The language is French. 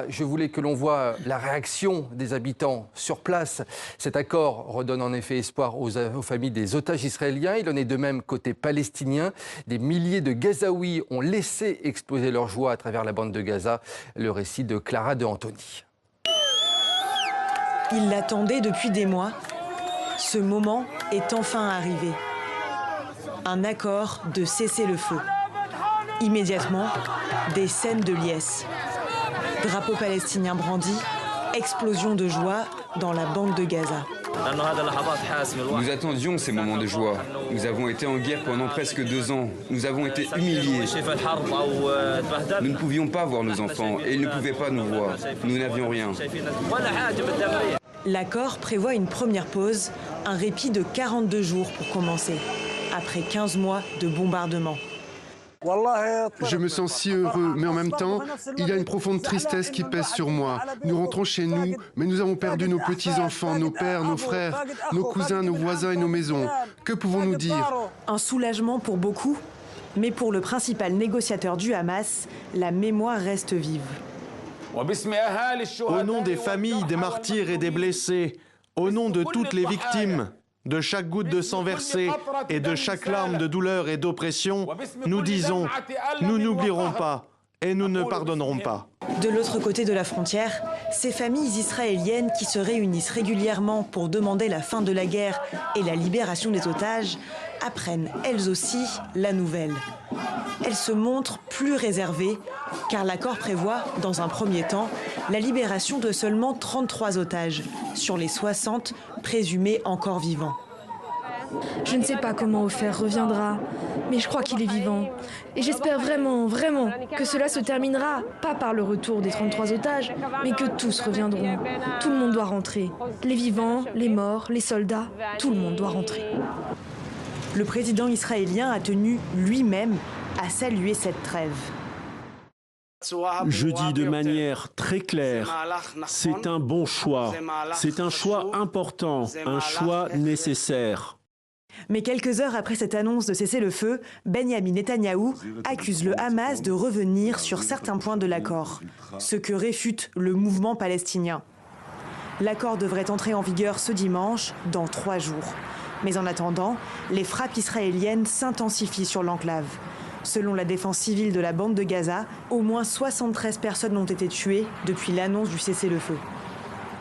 Je voulais que l'on voie la réaction des habitants sur place. Cet accord redonne en effet espoir aux familles des otages israéliens. Il en est de même côté palestinien. Des milliers de Gazaouis ont laissé exploser leur joie à travers la bande de Gaza. Le récit de Clara de Antony. Ils l'attendaient depuis des mois. Ce moment est enfin arrivé. Un accord de cessez-le-feu. Immédiatement, des scènes de liesse. Drapeau palestinien brandi, explosion de joie dans la bande de Gaza. Nous attendions ces moments de joie. Nous avons été en guerre pendant presque 2 ans. Nous avons été humiliés. Nous ne pouvions pas voir nos enfants et ils ne pouvaient pas nous voir. Nous n'avions rien. L'accord prévoit une première pause, un répit de 42 jours pour commencer, après 15 mois de bombardement. Je me sens si heureux, mais en même temps, il y a une profonde tristesse qui pèse sur moi. Nous rentrons chez nous, mais nous avons perdu nos petits-enfants, nos pères, nos frères, nos cousins, nos voisins et nos maisons. Que pouvons-nous dire? Un soulagement pour beaucoup, mais pour le principal négociateur du Hamas, la mémoire reste vive. Au nom des familles, des martyrs et des blessés, au nom de toutes les victimes, de chaque goutte de sang versée et de chaque larme de douleur et d'oppression, nous disons, nous n'oublierons pas et nous ne pardonnerons pas. De l'autre côté de la frontière, ces familles israéliennes qui se réunissent régulièrement pour demander la fin de la guerre et la libération des otages apprennent elles aussi la nouvelle. Elles se montrent plus réservées car l'accord prévoit, dans un premier temps, la libération de seulement 33 otages sur les 60 présumés encore vivants. Je ne sais pas comment Ofer reviendra, mais je crois qu'il est vivant. Et j'espère vraiment, vraiment que cela se terminera, pas par le retour des 33 otages, mais que tous reviendront. Tout le monde doit rentrer. Les vivants, les morts, les soldats, tout le monde doit rentrer. Le président israélien a tenu lui-même à saluer cette trêve. Je dis de manière très claire, c'est un bon choix. C'est un choix important, un choix nécessaire. Mais quelques heures après cette annonce de cessez-le-feu, Benyamin Netanyahou accuse le Hamas de revenir sur certains points de l'accord, ce que réfute le mouvement palestinien. L'accord devrait entrer en vigueur ce dimanche, dans 3 jours. Mais en attendant, les frappes israéliennes s'intensifient sur l'enclave. Selon la défense civile de la bande de Gaza, au moins 73 personnes ont été tuées depuis l'annonce du cessez-le-feu.